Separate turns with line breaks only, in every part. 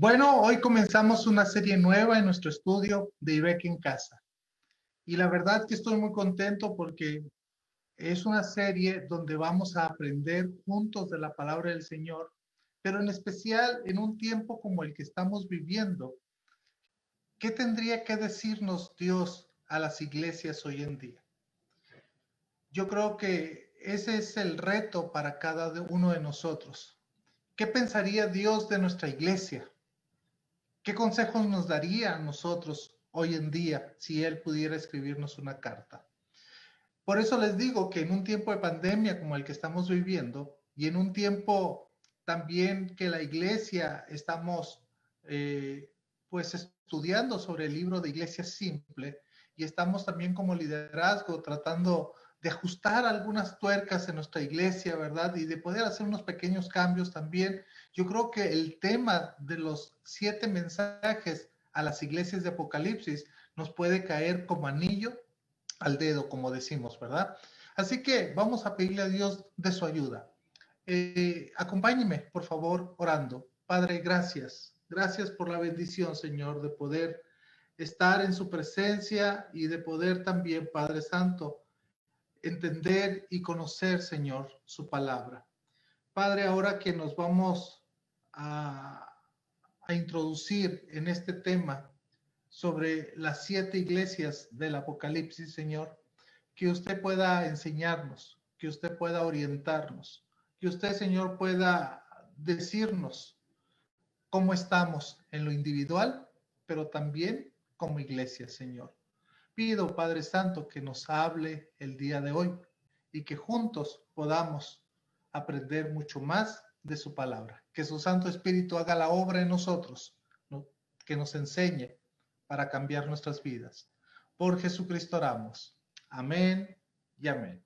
Bueno, hoy comenzamos una serie nueva en nuestro estudio de IBEC en casa. Y la verdad que estoy muy contento porque es una serie donde vamos a aprender juntos de la palabra del Señor, pero en especial en un tiempo como el que estamos viviendo. ¿Qué tendría que decirnos Dios a las iglesias hoy en día? Yo creo que ese es el reto para cada uno de nosotros. ¿Qué pensaría Dios de nuestra iglesia? ¿Qué consejos nos daría a nosotros hoy en día si Él pudiera escribirnos una carta? Por eso les digo que en un tiempo de pandemia como el que estamos viviendo y en un tiempo también que la iglesia estamos pues estudiando sobre el libro de Iglesia Simple y estamos también como liderazgo tratando de ajustar algunas tuercas en nuestra iglesia, ¿verdad? Y de poder hacer unos pequeños cambios también. Yo creo que el tema de los 7 mensajes a las iglesias de Apocalipsis nos puede caer como anillo al dedo, como decimos, ¿verdad? Así que vamos a pedirle a Dios de su ayuda. Acompáñeme, por favor, orando. Padre, gracias. Gracias por la bendición, Señor, de poder estar en su presencia y de poder también, Padre Santo, entender y conocer, Señor, su palabra. Padre, ahora que nos vamos a introducir en este tema sobre las 7 iglesias del Apocalipsis, Señor, que usted pueda enseñarnos, que usted pueda orientarnos, que usted, Señor, pueda decirnos cómo estamos en lo individual, pero también como iglesia, Señor. Pido, Padre Santo, que nos hable el día de hoy y que juntos podamos aprender mucho más de su palabra. Que su Santo Espíritu haga la obra en nosotros, ¿no? Que nos enseñe para cambiar nuestras vidas. Por Jesucristo oramos. Amén y amén.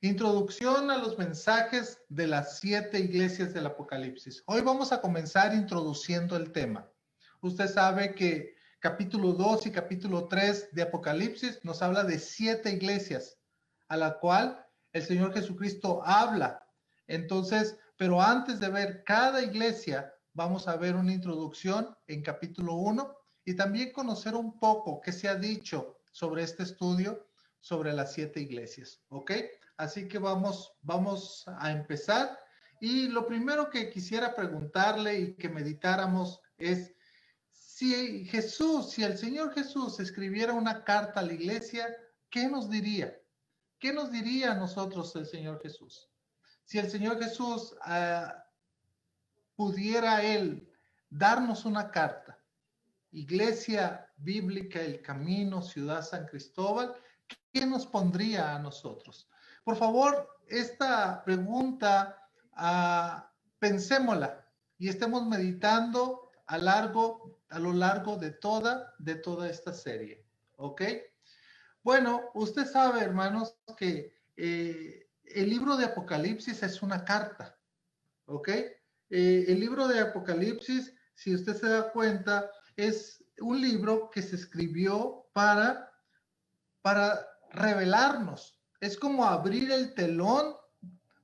Introducción a los mensajes de las 7 iglesias del Apocalipsis. Hoy vamos a comenzar introduciendo el tema. Usted sabe que capítulo 2 y capítulo 3 de Apocalipsis nos habla de 7 iglesias a la cual el Señor Jesucristo habla. Entonces, pero antes de ver cada iglesia, vamos a ver una introducción en capítulo 1 y también conocer un poco qué se ha dicho sobre este estudio sobre las 7 iglesias, ¿ok? Así que vamos a empezar. Y lo primero que quisiera preguntarle y que meditáramos es si si el Señor Jesús escribiera una carta a la iglesia, ¿qué nos diría? ¿Qué nos diría a nosotros el Señor Jesús? Si el Señor Jesús pudiera Él darnos una carta, Iglesia Bíblica El Camino, Ciudad San Cristóbal, ¿qué nos pondría a nosotros? Por favor, esta pregunta pensémosla y estemos meditando a lo largo de toda esta serie, ¿ok? Bueno, usted sabe, hermanos, que el libro de Apocalipsis es una carta, ¿ok? El libro de Apocalipsis, si usted se da cuenta, es un libro que se escribió para revelarnos. Es como abrir el telón,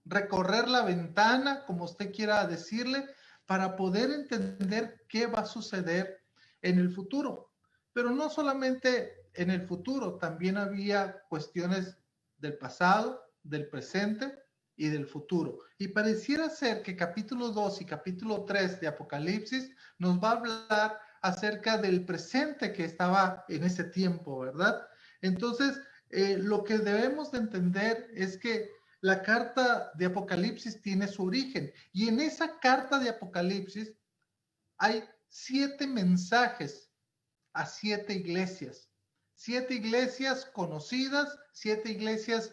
recorrer la ventana, como usted quiera decirle, para poder entender qué va a suceder en el futuro. Pero no solamente en el futuro, también había cuestiones del pasado, del presente y del futuro. Y pareciera ser que capítulo 2 y capítulo 3 de Apocalipsis nos va a hablar acerca del presente que estaba en ese tiempo, ¿verdad? Entonces, lo que debemos de entender es que la carta de Apocalipsis tiene su origen y en esa carta de Apocalipsis hay 7 mensajes a 7 iglesias. 7 iglesias conocidas, 7 iglesias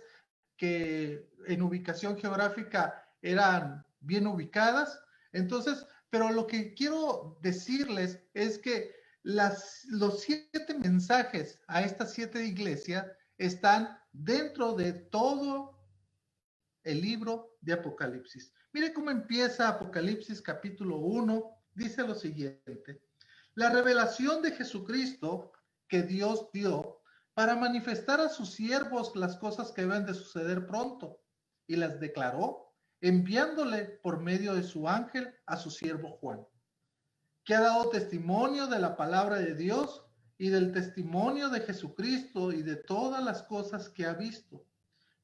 que en ubicación geográfica eran bien ubicadas. Entonces, pero lo que quiero decirles es que los 7 mensajes a estas 7 iglesias están dentro de todo el libro de Apocalipsis. Mire cómo empieza Apocalipsis capítulo 1. Dice lo siguiente: la revelación de Jesucristo que Dios dio para manifestar a sus siervos las cosas que deben de suceder pronto, y las declaró enviándole por medio de su ángel a su siervo Juan. que ha dado testimonio de la palabra de Dios y del testimonio de Jesucristo y de todas las cosas que ha visto.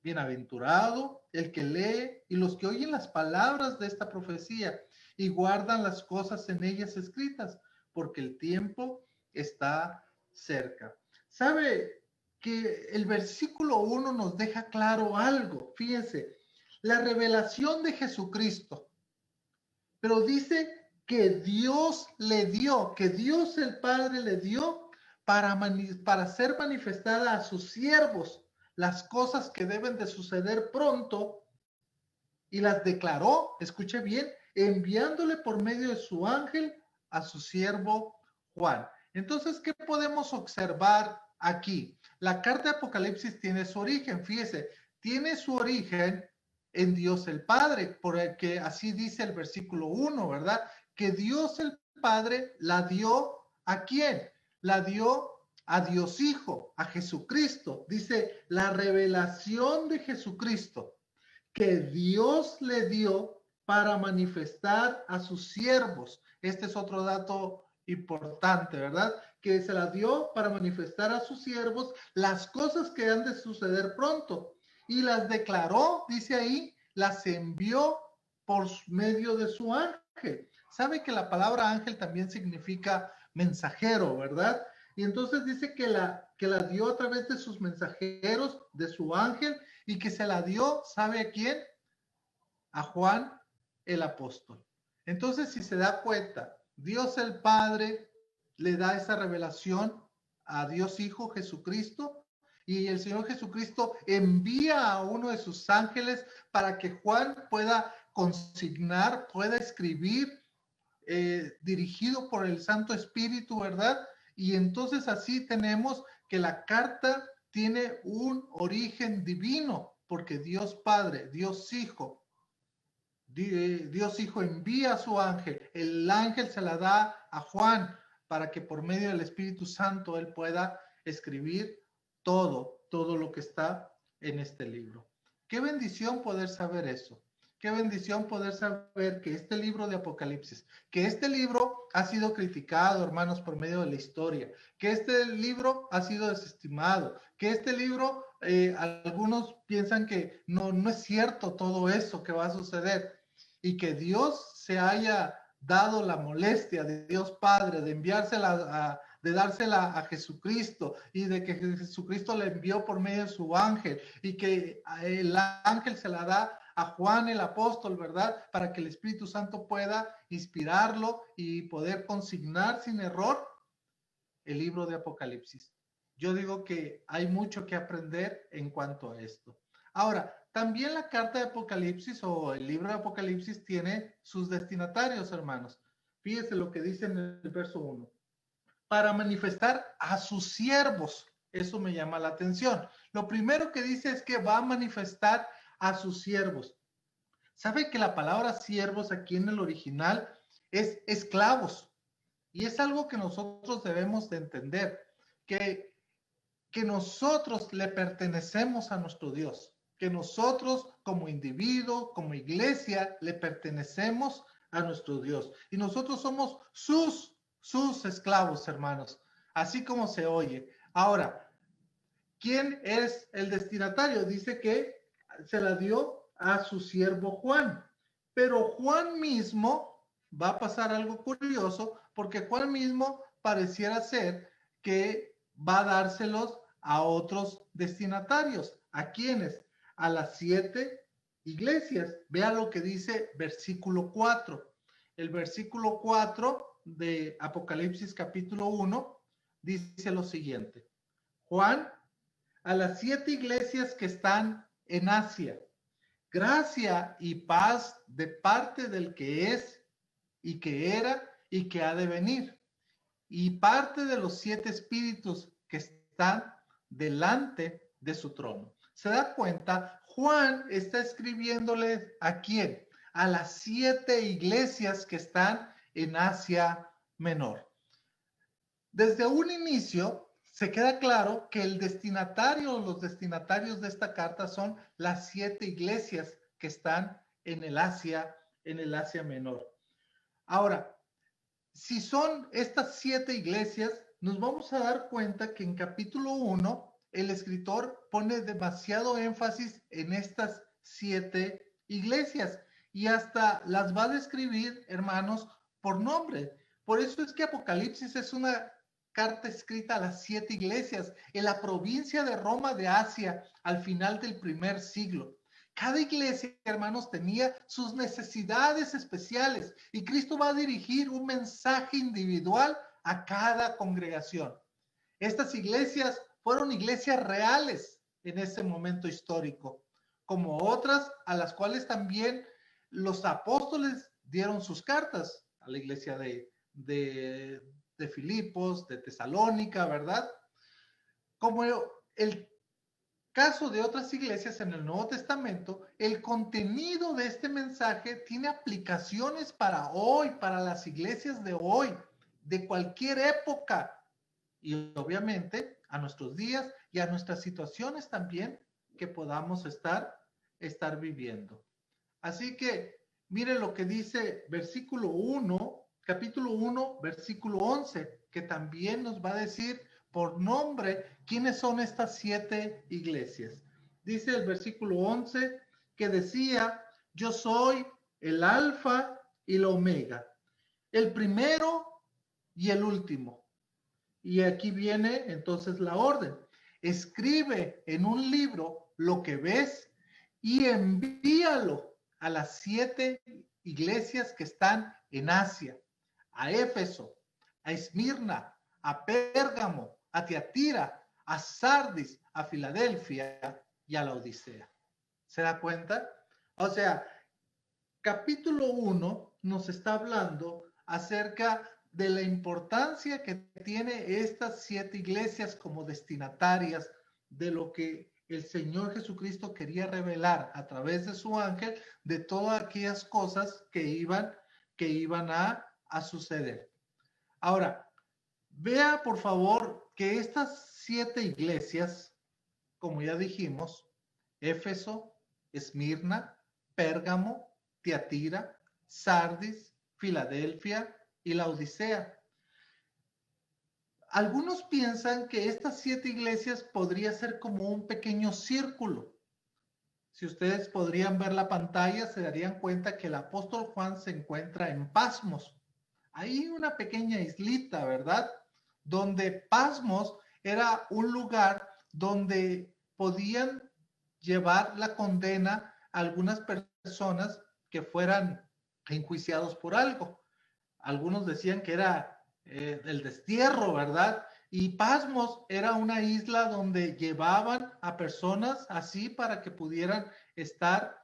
Bienaventurado el que lee y los que oyen las palabras de esta profecía y guardan las cosas en ellas escritas, porque el tiempo está cerca. ¿Sabe que el versículo 1 nos deja claro algo? Fíjense, la revelación de Jesucristo, pero dice que Dios le dio, que Dios el Padre le dio para ser manifestada a sus siervos las cosas que deben de suceder pronto, y las declaró, escuche bien, enviándole por medio de su ángel a su siervo Juan. Entonces, ¿qué podemos observar aquí? La carta de Apocalipsis tiene su origen, fíjese, tiene su origen en Dios el Padre, por el que así dice el versículo 1, ¿verdad? Que Dios el Padre la dio ¿a quién? La dio a Dios Hijo, a Jesucristo. Dice, la revelación de Jesucristo que Dios le dio para manifestar a sus siervos. Este es otro dato importante, ¿verdad? Que se la dio para manifestar a sus siervos las cosas que han de suceder pronto. Y las declaró, dice ahí, las envió por medio de su ángel. Sabe que la palabra ángel también significa mensajero, ¿verdad? Y entonces dice que la dio a través de sus mensajeros, de su ángel, y que se la dio, ¿sabe a quién? A Juan el apóstol. Entonces, si se da cuenta, Dios el Padre le da esa revelación a Dios Hijo Jesucristo, y el Señor Jesucristo envía a uno de sus ángeles para que Juan pueda consignar, pueda escribir, dirigido por el Santo Espíritu, ¿verdad? Y entonces así tenemos que la carta tiene un origen divino, porque Dios Padre, Dios Hijo envía a su ángel, el ángel se la da a Juan para que por medio del Espíritu Santo él pueda escribir todo lo que está en este libro. Qué bendición poder saber eso. Qué bendición poder saber que este libro de Apocalipsis, que este libro ha sido criticado, hermanos, por medio de la historia, que este libro ha sido desestimado, que este libro, algunos piensan que no es cierto todo eso que va a suceder, y que Dios se haya dado la molestia de Dios Padre de enviársela de dársela a Jesucristo, y de que Jesucristo la envió por medio de su ángel, y que el ángel se la da a Juan el apóstol, ¿verdad? Para que el Espíritu Santo pueda inspirarlo y poder consignar sin error el libro de Apocalipsis. Yo digo que hay mucho que aprender en cuanto a esto. Ahora, también la carta de Apocalipsis o el libro de Apocalipsis tiene sus destinatarios, hermanos. Fíjese lo que dice en el verso 1. Para manifestar a sus siervos. Eso me llama la atención. Lo primero que dice es que va a manifestar a sus siervos. ¿Sabe que la palabra siervos aquí en el original es esclavos? Y es algo que nosotros debemos de entender, que nosotros le pertenecemos a nuestro Dios, que nosotros como individuo, como iglesia, le pertenecemos a nuestro Dios. Y nosotros somos sus esclavos, hermanos, así como se oye. Ahora, ¿quién es el destinatario? Dice que se la dio a su siervo Juan, pero Juan mismo, va a pasar algo curioso, porque Juan mismo pareciera ser que va a dárselos a otros destinatarios. ¿A quiénes? A las 7 iglesias. Vea lo que dice versículo 4. El versículo 4 de Apocalipsis capítulo 1 dice lo siguiente. Juan, a las 7 iglesias que están en Asia, gracia y paz de parte del que es y que era y que ha de venir, y parte de los 7 espíritus que están delante de su trono. ¿Se da cuenta? Juan está escribiéndole ¿a quién? A las 7 iglesias que están en Asia Menor. Desde un inicio se queda claro que el destinatario, los destinatarios de esta carta son las 7 iglesias que están en el Asia Menor. Ahora, si son estas 7 iglesias, nos vamos a dar cuenta que en capítulo 1 el escritor pone demasiado énfasis en estas 7 iglesias y hasta las va a describir, hermanos, por nombre. Por eso es que Apocalipsis es una carta escrita a las 7 iglesias en la provincia de Roma de Asia al final del primer siglo. Cada iglesia, hermanos, tenía sus necesidades especiales y Cristo va a dirigir un mensaje individual a cada congregación. Estas iglesias fueron iglesias reales en ese momento histórico, como otras a las cuales también los apóstoles dieron sus cartas, a la iglesia de Filipos, de Tesalónica, ¿verdad? Como el caso de otras iglesias en el Nuevo Testamento, el contenido de este mensaje tiene aplicaciones para hoy, para las iglesias de hoy, de cualquier época y obviamente a nuestros días y a nuestras situaciones también que podamos estar viviendo. Así que mire lo que dice versículo 1, capítulo 1, versículo 11, que también nos va a decir por nombre quiénes son estas 7 iglesias. Dice el versículo 11 que decía, yo soy el alfa y la omega, el primero y el último. Y aquí viene entonces la orden. Escribe en un libro lo que ves y envíalo a las 7 iglesias que están en Asia, a Éfeso, a Esmirna, a Pérgamo, a Tiatira, a Sardis, a Filadelfia y a la Odisea. ¿Se da cuenta? O sea, capítulo 1 nos está hablando acerca de la importancia que tiene estas 7 iglesias como destinatarias de lo que el Señor Jesucristo quería revelar a través de su ángel de todas aquellas cosas que iban a suceder. Ahora, vea por favor que estas 7 iglesias, como ya dijimos, Éfeso, Esmirna, Pérgamo, Tiatira, Sardis, Filadelfia y la Odisea. Algunos piensan que estas 7 iglesias podría ser como un pequeño círculo. Si ustedes podrían ver la pantalla, se darían cuenta que el apóstol Juan se encuentra en Pasmos. Ahí una pequeña islita, ¿verdad? Donde Pasmos era un lugar donde podían llevar la condena a algunas personas que fueran enjuiciados por algo. Algunos decían que era el destierro, ¿verdad? Y Pasmos era una isla donde llevaban a personas así para que pudieran estar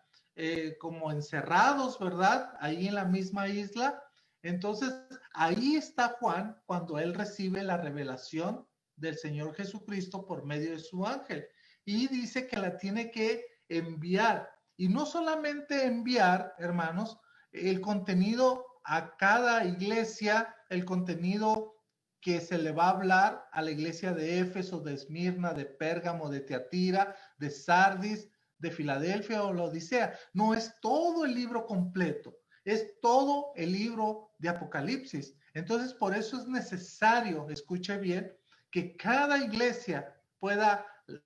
como encerrados, ¿verdad? Ahí en la misma isla. Entonces, ahí está Juan cuando él recibe la revelación del Señor Jesucristo por medio de su ángel. Y dice que la tiene que enviar. Y no solamente enviar, hermanos, el contenido a cada iglesia, el contenido que se le va a hablar a la iglesia de Éfeso, de Esmirna, de Pérgamo, de Tiatira, de Sardis, de Filadelfia o la Odisea. No es todo el libro completo, es todo el libro de Apocalipsis. Entonces, por eso es necesario, escuche bien, que cada iglesia pueda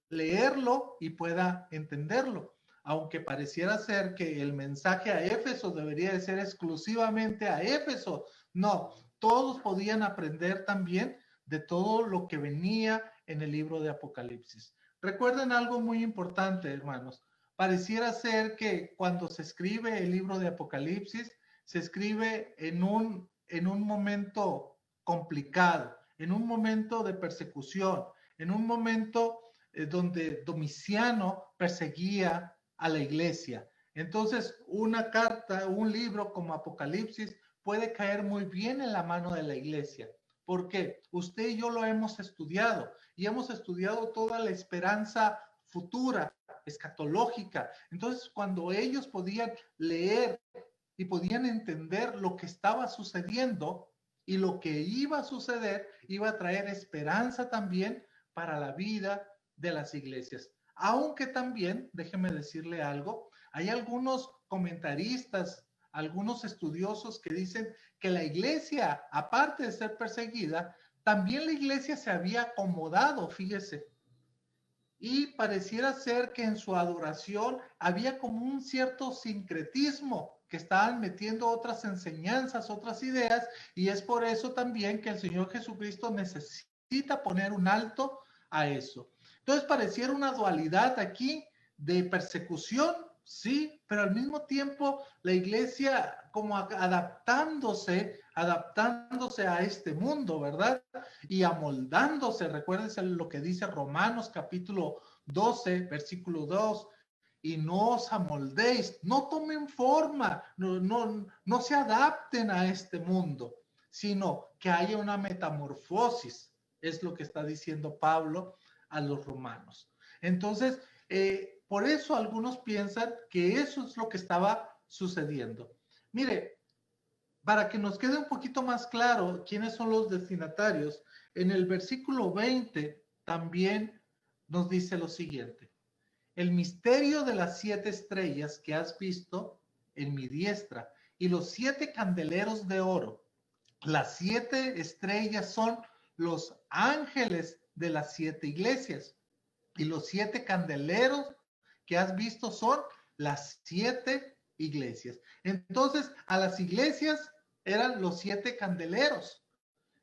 leerlo y pueda entenderlo. Aunque pareciera ser que el mensaje a Éfeso debería de ser exclusivamente a Éfeso. No, todos podían aprender también de todo lo que venía en el libro de Apocalipsis. Recuerden algo muy importante, hermanos. Pareciera ser que cuando se escribe el libro de Apocalipsis, se escribe en un momento complicado, en un momento de persecución, en un momento donde Domiciano perseguía a la iglesia. Entonces, una carta, un libro como Apocalipsis puede caer muy bien en la mano de la iglesia. Porque usted y yo lo hemos estudiado y hemos estudiado toda la esperanza futura, escatológica. Entonces, cuando ellos podían leer y podían entender lo que estaba sucediendo y lo que iba a suceder, iba a traer esperanza también para la vida de las iglesias. Aunque también, déjeme decirle algo, hay algunos comentaristas, algunos estudiosos que dicen que la iglesia, aparte de ser perseguida, también la iglesia se había acomodado, fíjese, y pareciera ser que en su adoración había como un cierto sincretismo, que estaban metiendo otras enseñanzas, otras ideas, y es por eso también que el Señor Jesucristo necesita poner un alto a eso. Entonces pareciera una dualidad aquí de persecución, sí, pero al mismo tiempo la iglesia como adaptándose a este mundo, ¿verdad? Y amoldándose, recuérdense lo que dice Romanos capítulo 12, versículo 2, y no os amoldéis, no tomen forma, no se adapten a este mundo, sino que haya una metamorfosis, es lo que está diciendo Pablo a los romanos. Entonces, por eso algunos piensan que eso es lo que estaba sucediendo. Mire, para que nos quede un poquito más claro quiénes son los destinatarios, en el versículo 20 también nos dice lo siguiente: el misterio de las 7 estrellas que has visto en mi diestra y los 7 candeleros de oro. Las 7 estrellas son los ángeles de las 7 iglesias y los 7 candeleros que has visto son las 7 iglesias. Entonces, a las iglesias eran los 7 candeleros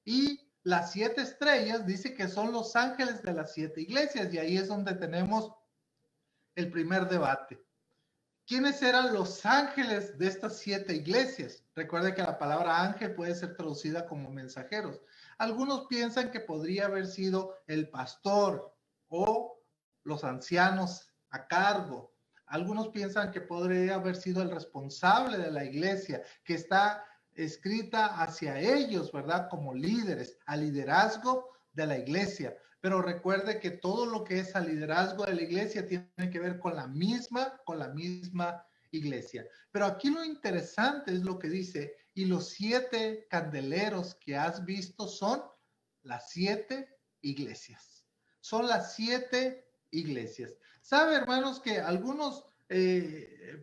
y las 7 estrellas dice que son los ángeles de las 7 iglesias, y ahí es donde tenemos el primer debate. ¿Quiénes eran los ángeles de estas 7 iglesias? Recuerde que la palabra ángel puede ser traducida como mensajeros. Algunos piensan que podría haber sido el pastor o los ancianos a cargo. Algunos piensan que podría haber sido el responsable de la iglesia, que está escrita hacia ellos, ¿verdad? Como líderes, al liderazgo de la iglesia. Pero recuerde que todo lo que es al liderazgo de la iglesia tiene que ver con la misma iglesia. Pero aquí lo interesante es lo que dice: y los 7 candeleros que has visto son las 7 iglesias. Son las 7 iglesias. ¿Sabe, hermanos, que algunos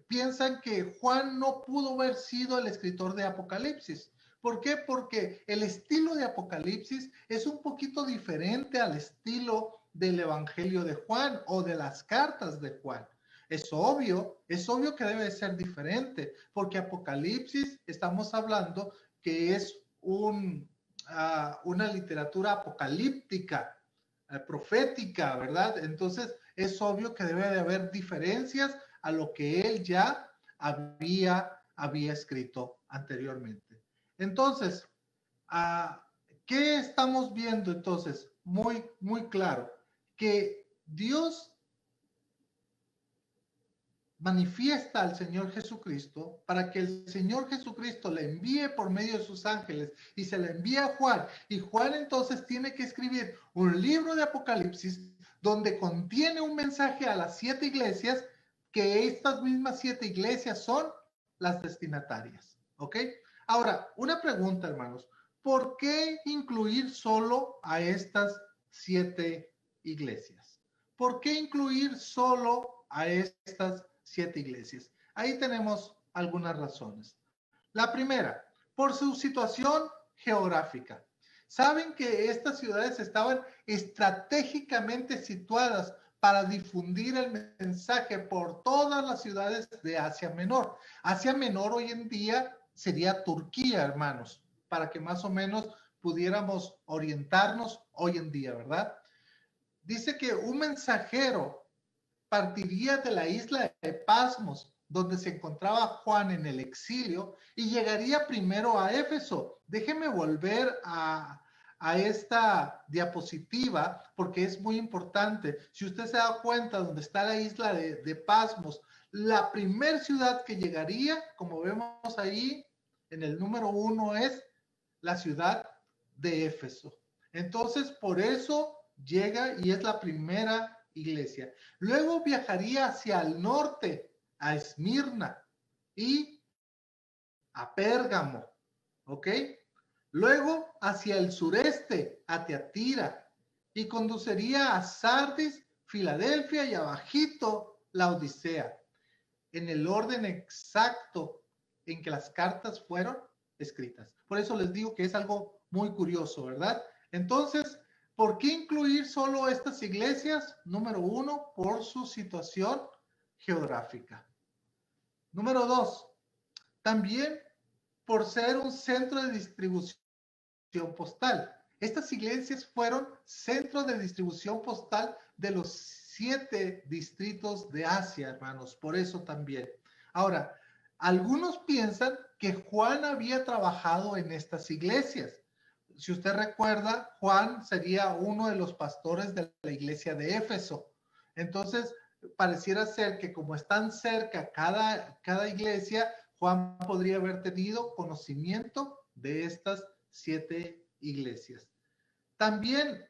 piensan que Juan no pudo haber sido el escritor de Apocalipsis? ¿Por qué? Porque el estilo de Apocalipsis es un poquito diferente al estilo del Evangelio de Juan o de las cartas de Juan. Es obvio que debe ser diferente, porque Apocalipsis estamos hablando que es una literatura apocalíptica, profética, ¿verdad? Entonces es obvio que debe de haber diferencias a lo que él ya había escrito anteriormente. Entonces, ¿qué estamos viendo entonces? Muy claro, que Dios manifiesta al Señor Jesucristo para que el Señor Jesucristo le envíe por medio de sus ángeles y se le envía a Juan, y Juan entonces tiene que escribir un libro de Apocalipsis donde contiene un mensaje a las 7 iglesias, que estas mismas 7 iglesias son las destinatarias, ¿ok? Ahora, una pregunta, hermanos: ¿por qué incluir solo a estas 7 iglesias? ¿Por qué incluir solo a estas 7 iglesias? Ahí tenemos algunas razones. La primera, por su situación geográfica. Saben que estas ciudades estaban estratégicamente situadas para difundir el mensaje por todas las ciudades de Asia Menor. Asia Menor hoy en día sería Turquía, hermanos, para que más o menos pudiéramos orientarnos hoy en día, ¿verdad? Dice que un mensajero partiría de la isla de Pasmos, donde se encontraba Juan en el exilio, y llegaría primero a Éfeso. Déjeme volver a esta diapositiva porque es muy importante. Si usted se da cuenta donde está la isla de Pasmos, la primer ciudad que llegaría, como vemos ahí en el número 1, es la ciudad de Éfeso. Entonces, por eso llega y es la primera iglesia. Luego viajaría hacia el norte, a Esmirna y a Pérgamo, ¿ok? Luego hacia el sureste, a Teatira, y conduciría a Sardis, Filadelfia y abajito la Odisea. En el orden exacto en que las cartas fueron escritas. Por eso les digo que es algo muy curioso, ¿verdad? Entonces, ¿por qué incluir solo estas iglesias? Número uno, por su situación geográfica. Número dos, también por ser un centro de distribución postal. Estas iglesias fueron centro de distribución postal de los 7 distritos de Asia, hermanos, por eso también. Ahora, algunos piensan que Juan había trabajado en estas iglesias. Si usted recuerda, Juan sería uno de los pastores de la iglesia de Éfeso. Entonces, pareciera ser que como están cerca cada iglesia, Juan podría haber tenido conocimiento de estas 7 iglesias. También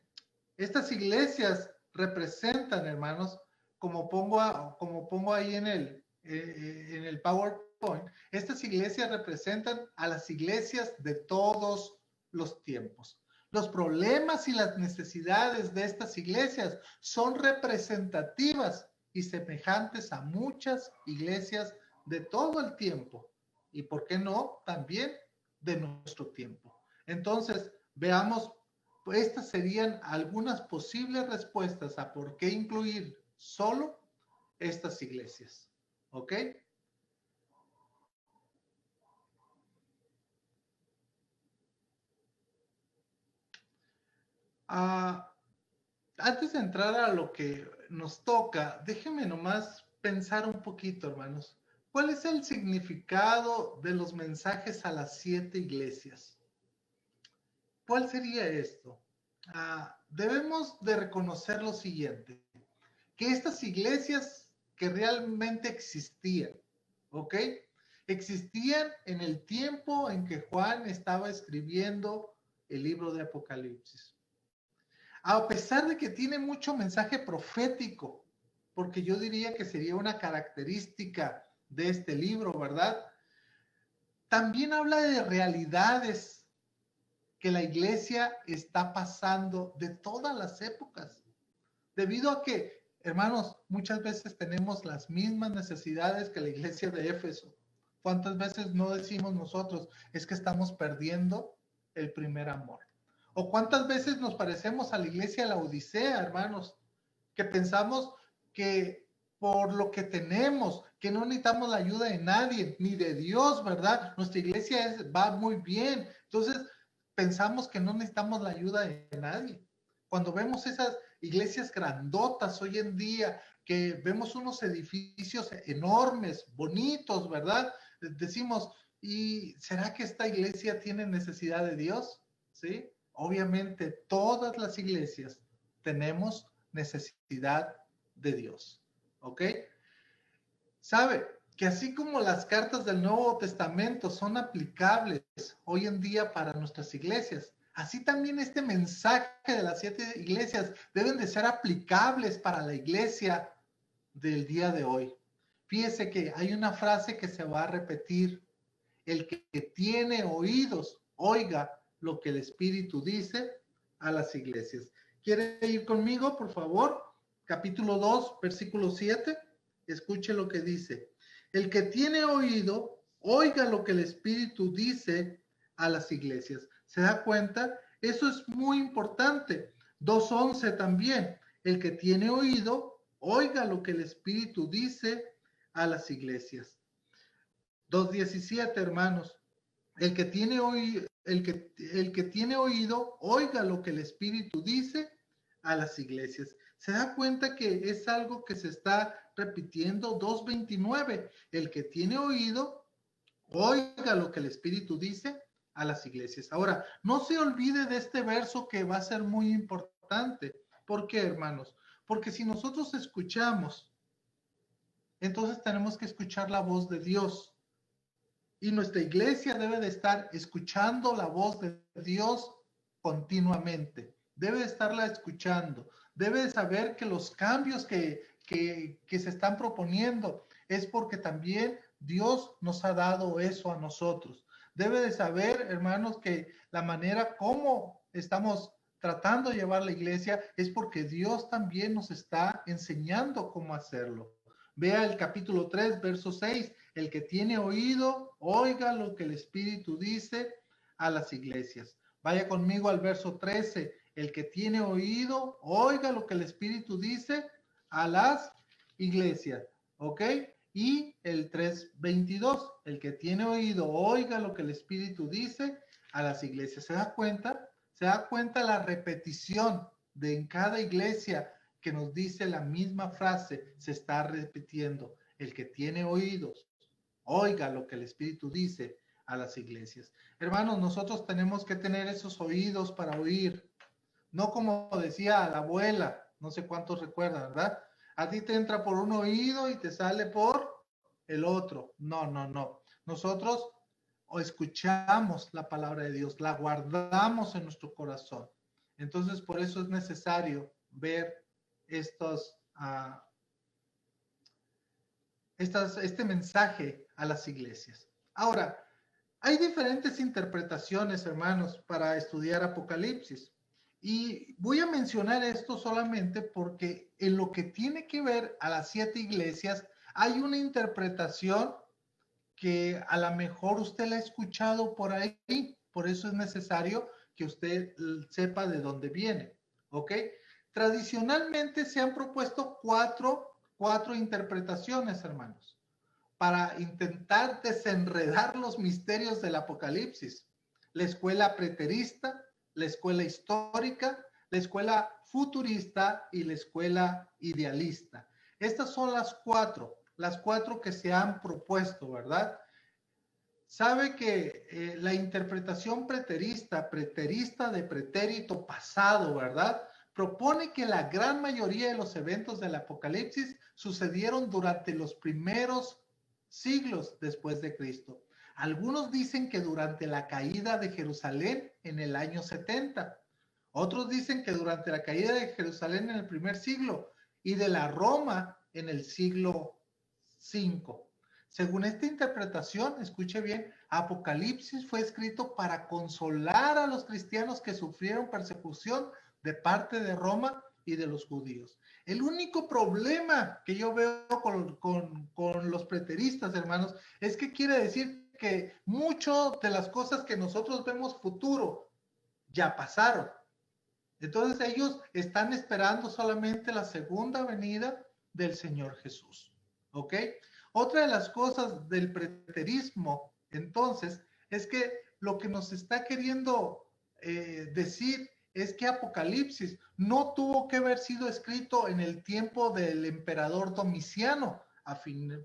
estas iglesias representan, hermanos, como pongo ahí en el PowerPoint, estas iglesias representan a las iglesias de todos los tiempos. Los problemas y las necesidades de estas iglesias son representativas y semejantes a muchas iglesias de todo el tiempo y, ¿por qué no?, también de nuestro tiempo. Entonces, veamos, estas serían algunas posibles respuestas a por qué incluir solo estas iglesias. ¿Ok? Antes de entrar a lo que nos toca, déjenme nomás pensar un poquito, hermanos. ¿Cuál es el significado de los mensajes a las 7 iglesias? ¿Cuál sería esto? Debemos de reconocer lo siguiente, que estas iglesias que realmente existían, ¿ok? Existían en el tiempo en que Juan estaba escribiendo el libro de Apocalipsis. A pesar de que tiene mucho mensaje profético, porque yo diría que sería una característica de este libro, ¿verdad? También habla de realidades que la iglesia está pasando de todas las épocas, debido a que, hermanos, muchas veces tenemos las mismas necesidades que la iglesia de Éfeso. ¿Cuántas veces no decimos nosotros, es que estamos perdiendo el primer amor? ¿O cuántas veces nos parecemos a la iglesia de la Odisea, hermanos, que pensamos que por lo que tenemos, que no necesitamos la ayuda de nadie, ni de Dios, ¿verdad? Nuestra iglesia va muy bien. Entonces, pensamos que no necesitamos la ayuda de nadie. Cuando vemos esas iglesias grandotas hoy en día, que vemos unos edificios enormes, bonitos, ¿verdad? Decimos, ¿y será que esta iglesia tiene necesidad de Dios? ¿Sí? Obviamente, todas las iglesias tenemos necesidad de Dios. ¿Ok? ¿Sabe? Que así como las cartas del Nuevo Testamento son aplicables hoy en día para nuestras iglesias, así también este mensaje de las 7 iglesias deben de ser aplicables para la iglesia del día de hoy. Fíjese que hay una frase que se va a repetir: el que tiene oídos, oiga lo que el Espíritu dice a las iglesias. ¿Quiere ir conmigo, por favor? Capítulo 2, versículo 7. Escuche lo que dice. El que tiene oído, oiga lo que el Espíritu dice a las iglesias. ¿Se da cuenta? Eso es muy importante. 2:11 también. El que tiene oído, oiga lo que el Espíritu dice a las iglesias. 2:17, hermanos. El que tiene oído, oiga lo que el Espíritu dice a las iglesias. ¿Se da cuenta que es algo que se está repitiendo? 2:29. El que tiene oído, oiga lo que el Espíritu dice a las iglesias. Ahora, no se olvide de este verso que va a ser muy importante. ¿Por qué, hermanos? Porque si nosotros escuchamos, entonces tenemos que escuchar la voz de Dios. Y nuestra iglesia debe de estar escuchando la voz de Dios continuamente. Debe de estarla escuchando. Debe de saber que los cambios que se están proponiendo es porque también Dios nos ha dado eso a nosotros. Debe de saber, hermanos, que la manera como estamos tratando de llevar la iglesia es porque Dios también nos está enseñando cómo hacerlo. Vea el capítulo 3, verso 6. El que tiene oído, oiga lo que el Espíritu dice a las iglesias. Vaya conmigo al verso 13. El que tiene oído, oiga lo que el Espíritu dice a las iglesias. ¿Ok? Y el 3:22. El que tiene oído, oiga lo que el Espíritu dice a las iglesias. ¿Se da cuenta? ¿Se da cuenta la repetición de en cada iglesia que nos dice la misma frase? Se está repitiendo. El que tiene oídos, oiga lo que el Espíritu dice a las iglesias. Hermanos, nosotros tenemos que tener esos oídos para oír. No como decía la abuela, no sé cuántos recuerdan, ¿verdad? A ti te entra por un oído y te sale por el otro. No, no, no. Nosotros o escuchamos la palabra de Dios, la guardamos en nuestro corazón. Entonces, por eso es necesario ver estos, este mensaje a las iglesias. Ahora, hay diferentes interpretaciones, hermanos, para estudiar Apocalipsis. Y voy a mencionar esto solamente porque en lo que tiene que ver a las 7 iglesias, hay una interpretación que a lo mejor usted la ha escuchado por ahí, por eso es necesario que usted sepa de dónde viene, ¿ok? Tradicionalmente se han propuesto cuatro interpretaciones, hermanos, para intentar desenredar los misterios del Apocalipsis. La escuela preterista, la escuela histórica, la escuela futurista y la escuela idealista. Estas son las cuatro que se han propuesto, ¿verdad? Sabe que la interpretación preterista de pretérito pasado, ¿verdad? Propone que la gran mayoría de los eventos del Apocalipsis sucedieron durante los primeros siglos después de Cristo. Algunos dicen que durante la caída de Jerusalén en el año 70. Otros dicen que durante la caída de Jerusalén en el primer siglo y de la Roma en el siglo V. Según esta interpretación, escuche bien, Apocalipsis fue escrito para consolar a los cristianos que sufrieron persecución de parte de Roma y de los judíos. El único problema que yo veo con los preteristas, hermanos, es que quiere decir que muchas de las cosas que nosotros vemos futuro ya pasaron. Entonces ellos están esperando solamente la segunda venida del Señor Jesús. ¿Ok? Otra de las cosas del preterismo, entonces, es que lo que nos está queriendo decir es que Apocalipsis no tuvo que haber sido escrito en el tiempo del emperador Domiciano,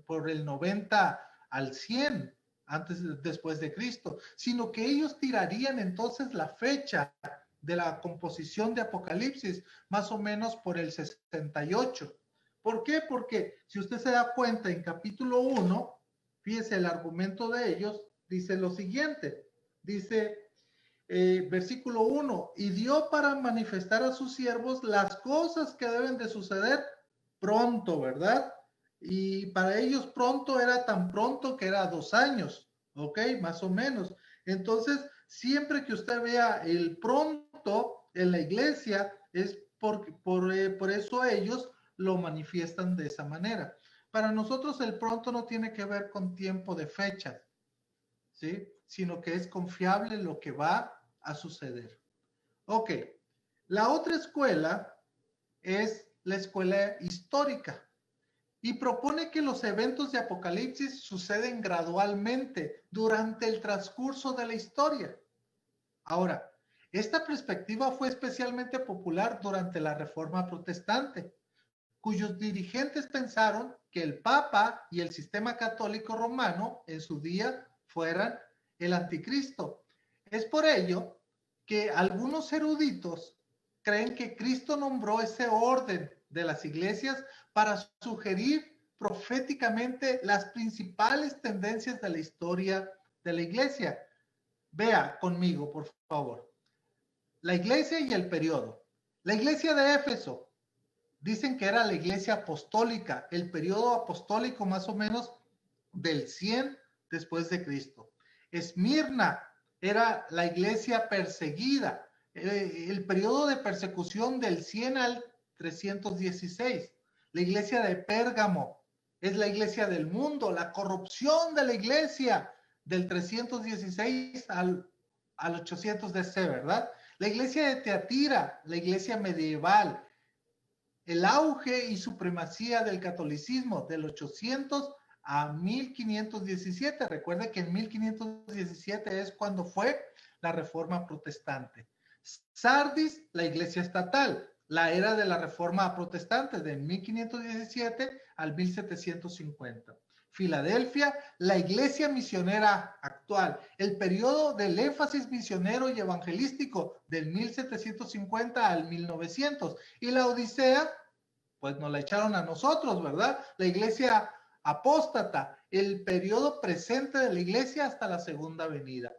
por el 90 al 100, después de Cristo, sino que ellos tirarían entonces la fecha de la composición de Apocalipsis, más o menos por el 68. ¿Por qué? Porque si usted se da cuenta en capítulo 1, fíjese el argumento de ellos, dice lo siguiente, dice versículo 1, y dio para manifestar a sus siervos las cosas que deben de suceder pronto, ¿verdad? Y para ellos pronto era tan pronto que era 2 años, ¿ok? Más o menos. Entonces, siempre que usted vea el pronto en la iglesia, es por eso ellos lo manifiestan de esa manera. Para nosotros el pronto no tiene que ver con tiempo de fechas, ¿sí? Sino que es confiable lo que va a suceder. Ok, la otra escuela es la escuela histórica y propone que los eventos de Apocalipsis suceden gradualmente durante el transcurso de la historia. Ahora, esta perspectiva fue especialmente popular durante la Reforma Protestante, cuyos dirigentes pensaron que el Papa y el sistema católico romano en su día fueran el anticristo. Es por ello que algunos eruditos creen que Cristo nombró ese orden de las iglesias para sugerir proféticamente las principales tendencias de la historia de la iglesia. Vea conmigo, por favor. La iglesia y el periodo. La iglesia de Éfeso, dicen que era la iglesia apostólica, el periodo apostólico más o menos del 100 después de Cristo. Esmirna era la iglesia perseguida, el periodo de persecución del 100 al 316. La iglesia de Pérgamo es la iglesia del mundo, la corrupción de la iglesia del 316 al 800 DC, ¿verdad? La iglesia de Teatira, la iglesia medieval, el auge y supremacía del catolicismo del 800 a 1517. Recuerde que en 1517 es cuando fue la reforma protestante. Sardis, la iglesia estatal, la era de la reforma protestante de 1517 al 1750. Filadelfia, la iglesia misionera actual, el periodo del énfasis misionero y evangelístico del 1750 al 1900. Y la Odisea, pues nos la echaron a nosotros, ¿verdad? La iglesia apóstata, el periodo presente de la iglesia hasta la segunda venida.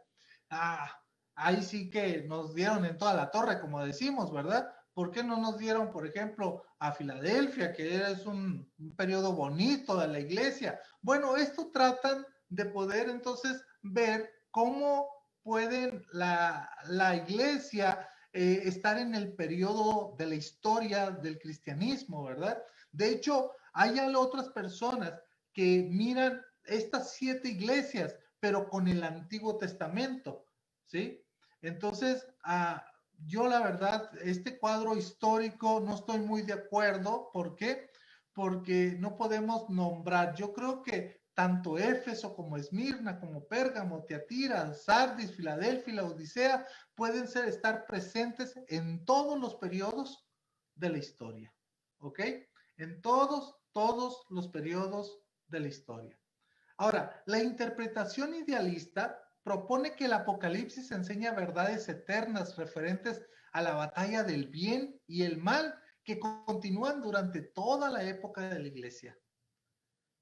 Ahí sí que nos dieron en toda la torre, como decimos, ¿verdad? ¿Por qué no nos dieron, por ejemplo, a Filadelfia, que es un periodo bonito de la iglesia? Bueno, esto tratan de poder entonces ver cómo pueden la iglesia estar en el periodo de la historia del cristianismo, ¿verdad? De hecho, hay otras personas que miran estas 7 iglesias, pero con el Antiguo Testamento, ¿sí? Entonces, yo la verdad, este cuadro histórico no estoy muy de acuerdo. ¿Por qué? Porque no podemos nombrar. Yo creo que tanto Éfeso como Esmirna, como Pérgamo, Tiatira, Sardis, Filadelfia y la Odisea pueden estar presentes en todos los periodos de la historia. ¿Ok? En todos los periodos de la historia. Ahora, la interpretación idealista propone que el Apocalipsis enseña verdades eternas referentes a la batalla del bien y el mal que continúan durante toda la época de la iglesia.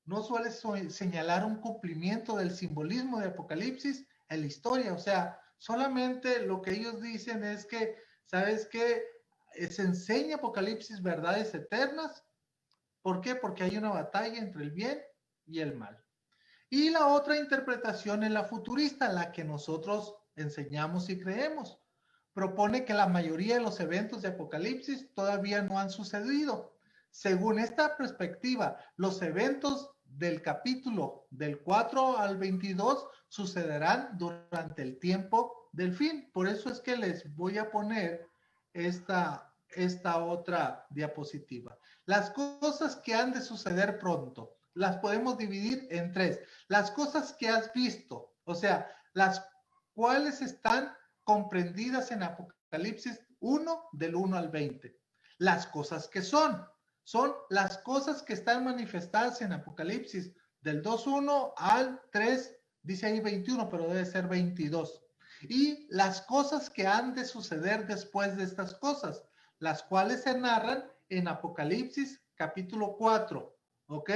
No suele señalar un cumplimiento del simbolismo de Apocalipsis en la historia. O sea, solamente lo que ellos dicen es que, ¿sabes qué? Se enseña Apocalipsis verdades eternas. ¿Por qué? Porque hay una batalla entre el bien y el mal. Y la otra interpretación es la futurista, la que nosotros enseñamos y creemos. Propone que la mayoría de los eventos de Apocalipsis todavía no han sucedido. Según esta perspectiva, los eventos del capítulo del 4 al 22 sucederán durante el tiempo del fin. Por eso es que les voy a poner esta otra diapositiva. Las cosas que han de suceder pronto las podemos dividir en 3. Las cosas que has visto, o sea, las cuales están comprendidas en Apocalipsis 1 del 1 al 20. Las cosas que son las cosas que están manifestadas en Apocalipsis del 2.1 al 3, dice ahí 21, pero debe ser 22. Y las cosas que han de suceder después de estas cosas, las cuales se narran en Apocalipsis capítulo 4, ¿ok?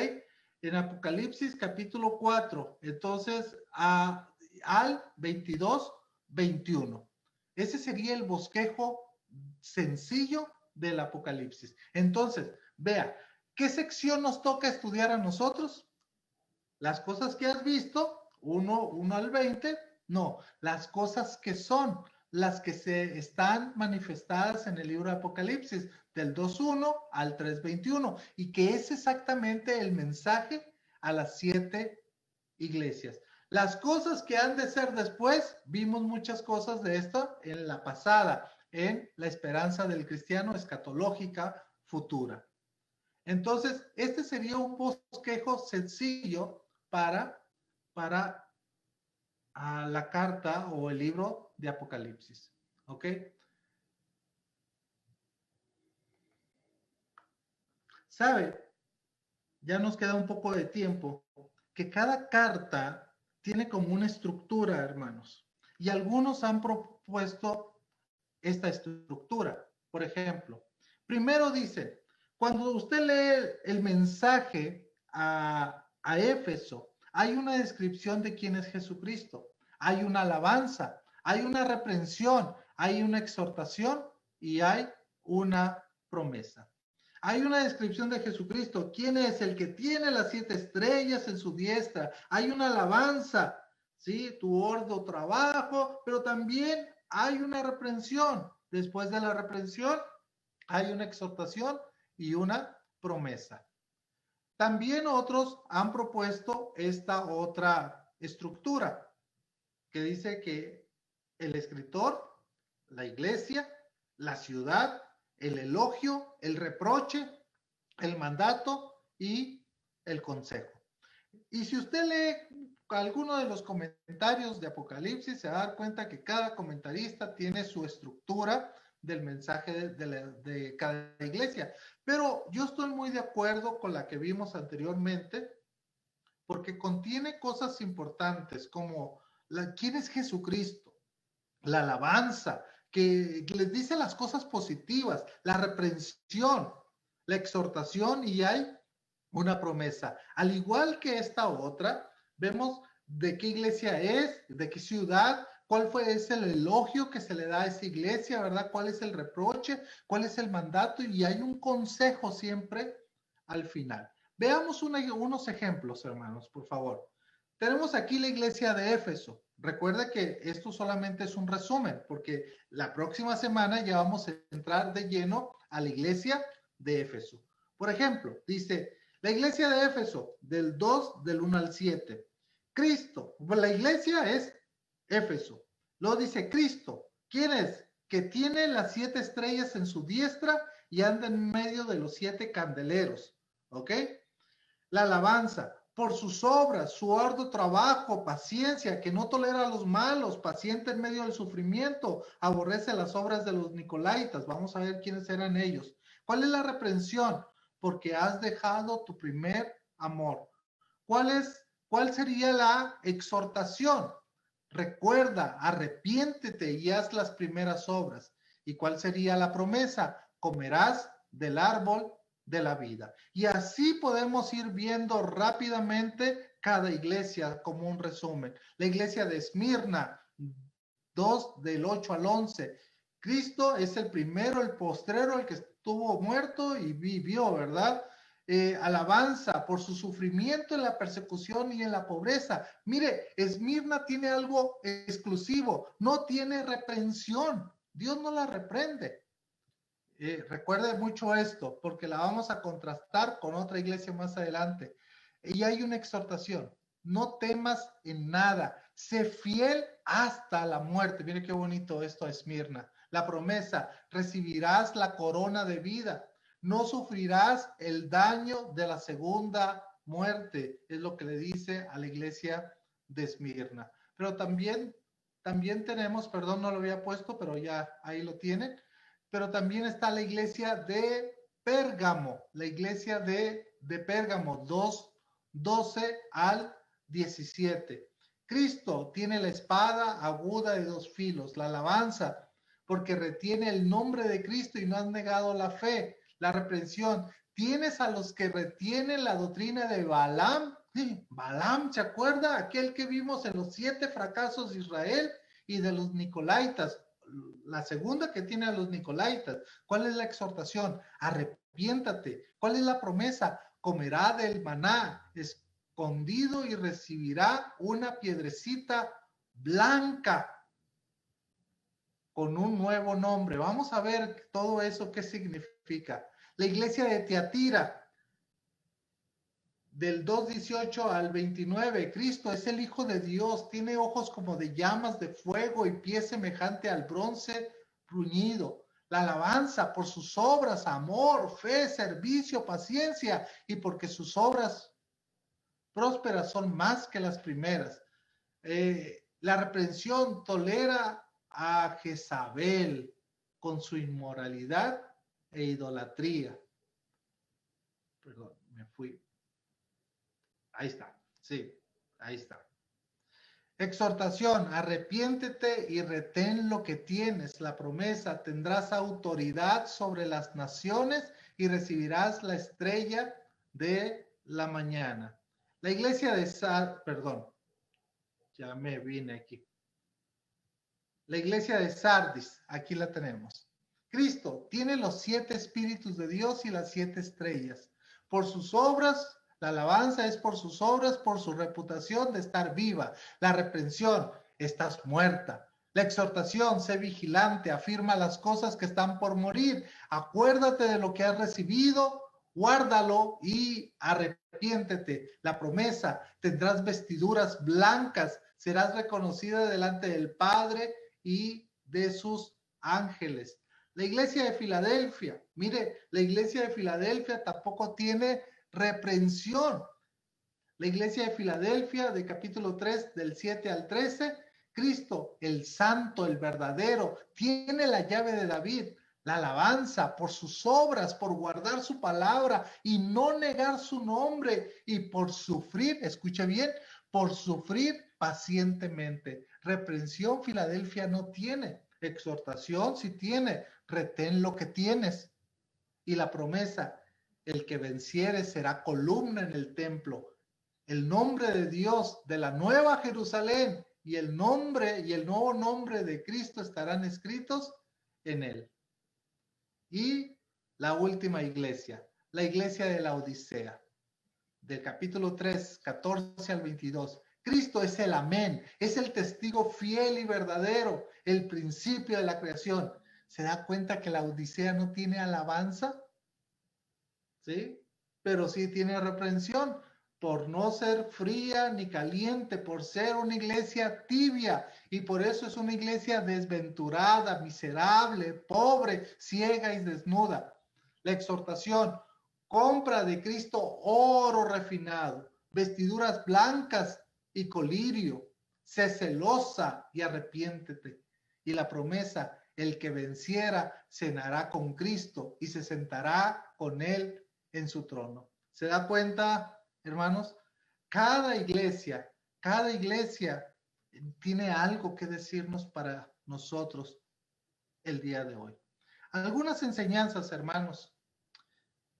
En Apocalipsis capítulo 4, entonces al 22, 21. Ese sería el bosquejo sencillo del Apocalipsis. Entonces, vea, ¿qué sección nos toca estudiar a nosotros? Las cosas que has visto, 1 al 20, no, las cosas que son, las que se están manifestadas en el libro de Apocalipsis, del 2.1 al 3.21, y que es exactamente el mensaje a las 7 iglesias. Las cosas que han de ser después, vimos muchas cosas de esto en la pasada, en la esperanza del cristiano escatológica futura. Entonces, este sería un bosquejo sencillo para la carta o el libro de Apocalipsis. ¿Ok? ¿Sabe? Ya nos queda un poco de tiempo, que cada carta tiene como una estructura, hermanos. Y algunos han propuesto esta estructura. Por ejemplo, primero dice, cuando usted lee el mensaje a Éfeso, hay una descripción de quién es Jesucristo, hay una alabanza, hay una reprensión, hay una exhortación y hay una promesa. Hay una descripción de Jesucristo, quién es el que tiene las 7 estrellas en su diestra. Hay una alabanza, ¿sí? Tu arduo trabajo, pero también hay una reprensión. Después de la reprensión, hay una exhortación y una promesa. También otros han propuesto esta otra estructura. que dice que el escritor, la iglesia, la ciudad, el elogio, el reproche, el mandato y el consejo. Y si usted lee alguno de los comentarios de Apocalipsis, se va a dar cuenta que cada comentarista tiene su estructura del mensaje de cada iglesia. Pero yo estoy muy de acuerdo con la que vimos anteriormente, porque contiene cosas importantes como quién es Jesucristo, la alabanza, que les dice las cosas positivas, la reprensión, la exhortación, y hay una promesa. Al igual que esta otra, vemos de qué iglesia es, de qué ciudad, cuál es el elogio que se le da a esa iglesia, ¿verdad? ¿Cuál es el reproche? ¿Cuál es el mandato? Y hay un consejo siempre al final. Veamos unos ejemplos, hermanos, por favor. Tenemos aquí la iglesia de Éfeso. Recuerda que esto solamente es un resumen, porque la próxima semana ya vamos a entrar de lleno a la iglesia de Éfeso. Por ejemplo, dice la iglesia de Éfeso, del 2, del 1 al 7. Cristo, la iglesia es Éfeso. Luego dice Cristo, ¿quién es? Que tiene las 7 estrellas en su diestra y anda en medio de los 7 candeleros. ¿Ok? La alabanza, por sus obras, su arduo trabajo, paciencia, que no tolera a los malos, paciente en medio del sufrimiento, aborrece las obras de los Nicolaitas. Vamos a ver quiénes eran ellos. ¿Cuál es la reprensión? Porque has dejado tu primer amor. ¿Cuál sería la exhortación? Recuerda, arrepiéntete y haz las primeras obras. ¿Y cuál sería la promesa? Comerás del árbol de la vida. Y así podemos ir viendo rápidamente cada iglesia como un resumen. La iglesia de Esmirna, 2 del 8 al 11. Cristo es el primero, el postrero, el que estuvo muerto y vivió, ¿verdad? Alabanza por su sufrimiento en la persecución y en la pobreza. Mire, Esmirna tiene algo exclusivo, no tiene reprensión. Dios no la reprende. Recuerde mucho esto, porque la vamos a contrastar con otra iglesia más adelante. Y hay una exhortación: no temas en nada, sé fiel hasta la muerte. Mire qué bonito esto, Esmirna. La promesa: recibirás la corona de vida, no sufrirás el daño de la segunda muerte, es lo que le dice a la iglesia de Esmirna. Pero también tenemos, perdón, no lo había puesto, pero ya ahí lo tienen, pero también está la iglesia de Pérgamo, la iglesia de Pérgamo, 2, 12 al 17. Cristo tiene la espada aguda de 2 filos, la alabanza, porque retiene el nombre de Cristo y no han negado la fe. La reprensión, tienes a los que retienen la doctrina de Balaam. Sí, Balaam, ¿se acuerda? Aquel que vimos en los 7 fracasos de Israel, y de los Nicolaitas. La segunda que tiene a los Nicolaitas. ¿Cuál es la exhortación? Arrepiéntate. ¿Cuál es la promesa? Comerá del maná escondido y recibirá una piedrecita blanca con un nuevo nombre. Vamos a ver todo eso qué significa. La iglesia de Tiatira, del 2:18 al 29, Cristo es el Hijo de Dios, tiene ojos como de llamas de fuego y pies semejante al bronce bruñido. La alabanza por sus obras, amor, fe, servicio, paciencia, y porque sus obras prósperas son más que las primeras. La reprensión, tolera a Jezabel con su inmoralidad e idolatría. Perdón, me fui. Ahí está, sí, ahí está. Exhortación: arrepiéntete y retén lo que tienes. La promesa: tendrás autoridad sobre las naciones y recibirás la estrella de la mañana. La iglesia de perdón, ya me vine aquí. La iglesia de Sardis, aquí la tenemos. Cristo tiene los 7 espíritus de Dios y las 7 estrellas. Por sus obras, la alabanza es por sus obras, por su reputación de estar viva. La reprensión: estás muerta. La exhortación: sé vigilante, afirma las cosas que están por morir. Acuérdate de lo que has recibido, guárdalo y arrepiéntete. La promesa: tendrás vestiduras blancas, Serás reconocida delante del Padre y de sus ángeles. La iglesia de Filadelfia, mire, la iglesia de Filadelfia tampoco tiene reprensión. La iglesia de Filadelfia, de capítulo 3, del 7 al 13, Cristo, el santo, el verdadero, tiene la llave de David, la alabanza por sus obras, por guardar su palabra y no negar su nombre y por sufrir, escuche bien, por sufrir pacientemente. Reprensión Filadelfia no tiene, exhortación sí tiene, retén lo que tienes. Y la promesa, el que venciere será columna en el templo. El nombre de Dios de la nueva Jerusalén y el nombre y el nuevo nombre de Cristo estarán escritos en él. Y la última iglesia, la iglesia de la Odisea, del capítulo 3, 14 al 22. Cristo es el amén, es el testigo fiel y verdadero, el principio de la creación. ¿Se da cuenta que la Odisea no tiene alabanza? ¿Sí? Pero sí tiene reprensión por no ser fría ni caliente, por ser una iglesia tibia, y por eso es una iglesia desventurada, miserable, pobre, ciega y desnuda. La exhortación, compra de Cristo oro refinado, vestiduras blancas y colirio, sé celosa y arrepiéntete. Y la promesa, el que venciera cenará con Cristo y se sentará con él en su trono. ¿Se da cuenta, hermanos? Cada iglesia tiene algo que decirnos para nosotros el día de hoy. Algunas enseñanzas, hermanos.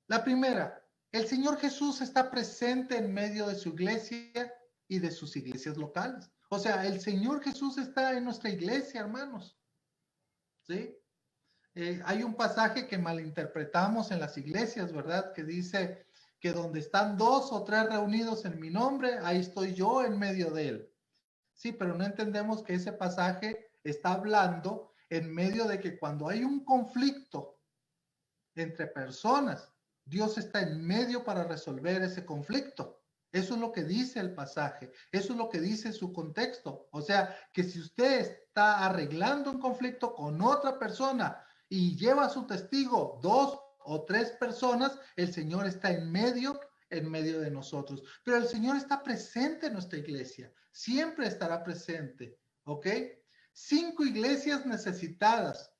La primera, el Señor Jesús está presente en medio de su iglesia y de sus iglesias locales. O sea, el Señor Jesús está en nuestra iglesia, hermanos. ¿Sí? Hay un pasaje que malinterpretamos en las iglesias, ¿verdad? Que dice que donde están 2 o 3 reunidos en mi nombre, ahí estoy yo en medio de él. Sí, pero no entendemos que ese pasaje está hablando en medio de que cuando hay un conflicto entre personas, Dios está en medio para resolver ese conflicto. Eso es lo que dice el pasaje, eso es lo que dice su contexto. O sea, que si usted está arreglando un conflicto con otra persona y lleva a su testigo 2 o 3 personas, el Señor está en medio de nosotros. Pero el Señor está presente en nuestra iglesia, siempre estará presente, ¿ok? 5 iglesias necesitadas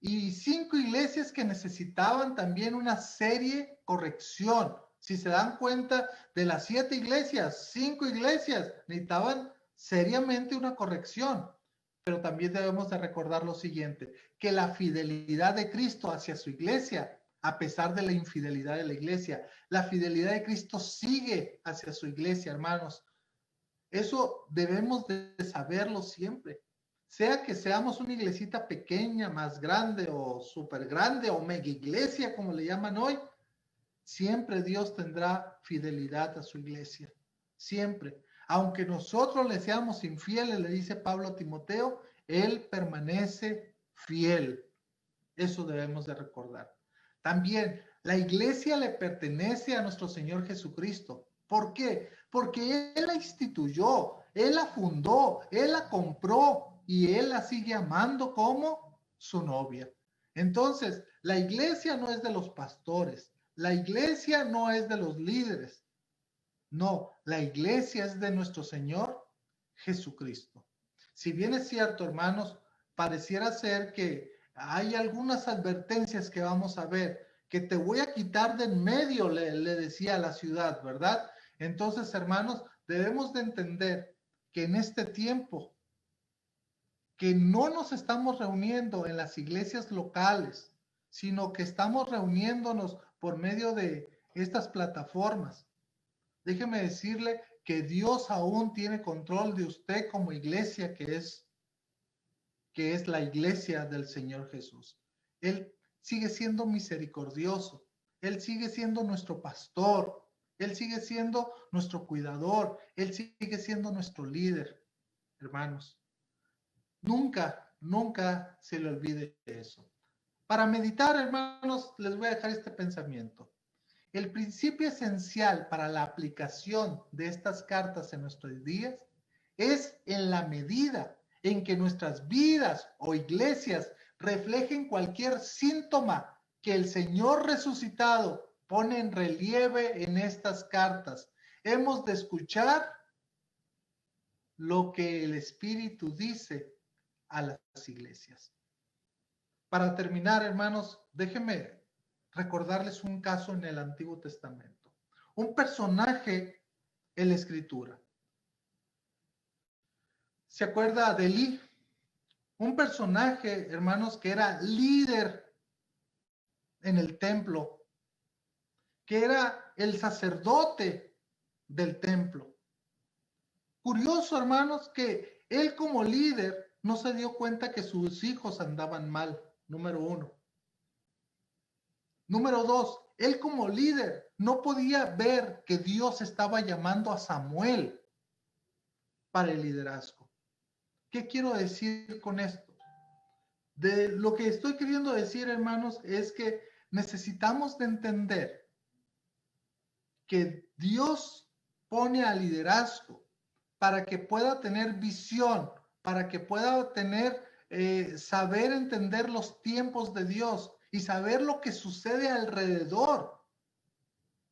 y 5 iglesias que necesitaban también una serie corrección. Si se dan cuenta, de las 7 iglesias, 5 iglesias necesitaban seriamente una corrección. Pero también debemos de recordar lo siguiente, que la fidelidad de Cristo hacia su iglesia, a pesar de la infidelidad de la iglesia, la fidelidad de Cristo sigue hacia su iglesia, hermanos. Eso debemos de saberlo siempre. Sea que seamos una iglesita pequeña, más grande o súper grande o mega iglesia, como le llaman hoy, siempre Dios tendrá fidelidad a su iglesia. Siempre. Aunque nosotros le seamos infieles, le dice Pablo a Timoteo, Él permanece fiel. Eso debemos de recordar. También, la iglesia le pertenece a nuestro Señor Jesucristo. ¿Por qué? Porque Él la instituyó, Él la fundó, Él la compró y Él la sigue amando como su novia. Entonces, la iglesia no es de los pastores, la iglesia no es de los líderes. No, la iglesia es de nuestro Señor Jesucristo. Si bien es cierto, hermanos, pareciera ser que hay algunas advertencias que vamos a ver, que te voy a quitar de en medio, le decía a la ciudad, ¿verdad? Entonces, hermanos, debemos de entender que en este tiempo, que no nos estamos reuniendo en las iglesias locales, sino que estamos reuniéndonos por medio de estas plataformas. Déjeme decirle que Dios aún tiene control de usted como iglesia, que es la iglesia del Señor Jesús. Él sigue siendo misericordioso. Él sigue siendo nuestro pastor. Él sigue siendo nuestro cuidador. Él sigue siendo nuestro líder, hermanos. Nunca, nunca se le olvide eso. Para meditar, hermanos, les voy a dejar este pensamiento. El principio esencial para la aplicación de estas cartas en nuestros días es en la medida en que nuestras vidas o iglesias reflejen cualquier síntoma que el Señor resucitado pone en relieve en estas cartas. Hemos de escuchar lo que el Espíritu dice a las iglesias. Para terminar, hermanos, déjenme recordarles un caso en el Antiguo Testamento. Un personaje en la Escritura. ¿Se acuerda de Elí? Un personaje, hermanos, que era líder en el templo, que era el sacerdote del templo. Curioso, hermanos, que él como líder no se dio cuenta que sus hijos andaban mal, número uno. Número dos, él como líder no podía ver que Dios estaba llamando a Samuel para el liderazgo. ¿Qué quiero decir con esto? De lo que estoy queriendo decir, hermanos, es que necesitamos de entender que Dios pone al liderazgo para que pueda tener visión, para que pueda tener, saber entender los tiempos de Dios y saber lo que sucede alrededor.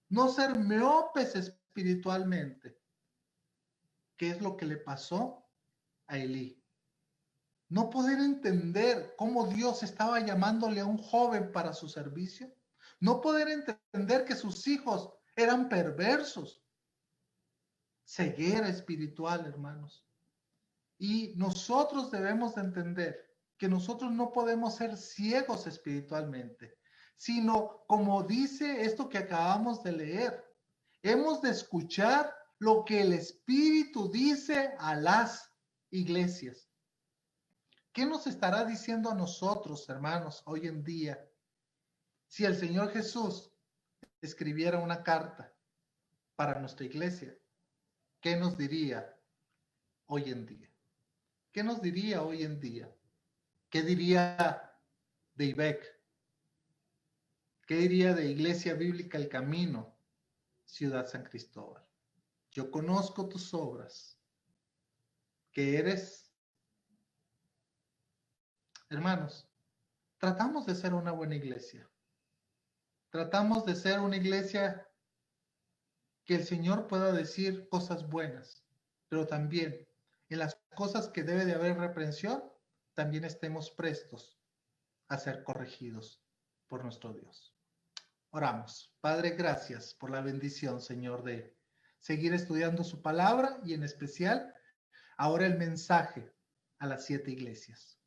No ser miopes espiritualmente. ¿Qué es lo que le pasó a Elí? No poder entender cómo Dios estaba llamándole a un joven para su servicio. No poder entender que sus hijos eran perversos. Ceguera espiritual, hermanos. Y nosotros debemos de entender que nosotros no podemos ser ciegos espiritualmente, sino como dice esto que acabamos de leer, hemos de escuchar lo que el Espíritu dice a las iglesias. ¿Qué nos estará diciendo a nosotros, hermanos, hoy en día? Si el Señor Jesús escribiera una carta para nuestra iglesia, ¿qué nos diría hoy en día? ¿Qué nos diría hoy en día? ¿Qué diría de IBEC? ¿Qué diría de Iglesia Bíblica El Camino, Ciudad San Cristóbal? Yo conozco tus obras, que eres, hermanos, tratamos de ser una buena iglesia. Tratamos de ser una iglesia que el Señor pueda decir cosas buenas, pero también en las cosas que debe de haber reprensión, también estemos prestos a ser corregidos por nuestro Dios. Oramos. Padre, gracias por la bendición, Señor, de seguir estudiando su palabra y en especial ahora el mensaje a las 7 iglesias.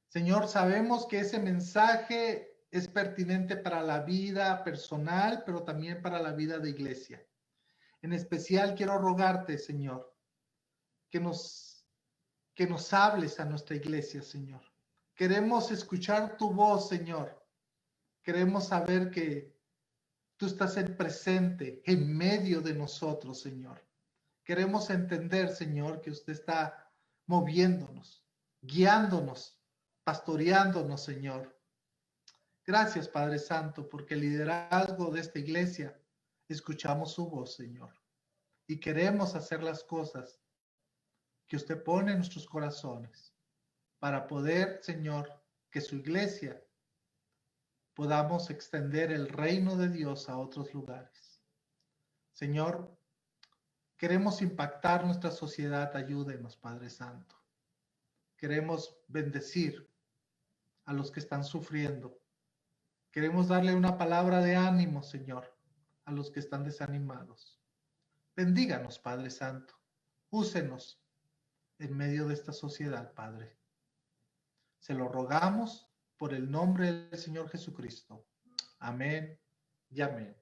Señor, sabemos que ese mensaje es pertinente para la vida personal, pero también para la vida de iglesia. En especial quiero rogarte, Señor, que nos hables a nuestra iglesia, Señor. Queremos escuchar tu voz, Señor. Queremos saber que tú estás en presente, en medio de nosotros, Señor. Queremos entender, Señor, que usted está moviéndonos, guiándonos, pastoreándonos, Señor. Gracias, Padre Santo, porque el liderazgo de esta iglesia, escuchamos su voz, Señor. Y queremos hacer las cosas que usted pone en nuestros corazones para poder, Señor, que su iglesia podamos extender el reino de Dios a otros lugares. Señor, queremos impactar nuestra sociedad, ayúdenos, Padre Santo. Queremos bendecir a los que están sufriendo. Queremos darle una palabra de ánimo, Señor, a los que están desanimados. Bendíganos, Padre Santo. Úsenos en medio de esta sociedad, Padre. Se lo rogamos por el nombre del Señor Jesucristo. Amén y amén.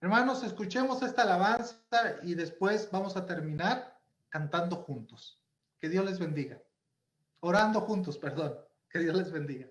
Hermanos, escuchemos esta alabanza y después vamos a terminar cantando juntos. Que Dios les bendiga. Orando juntos, perdón. Que Dios les bendiga.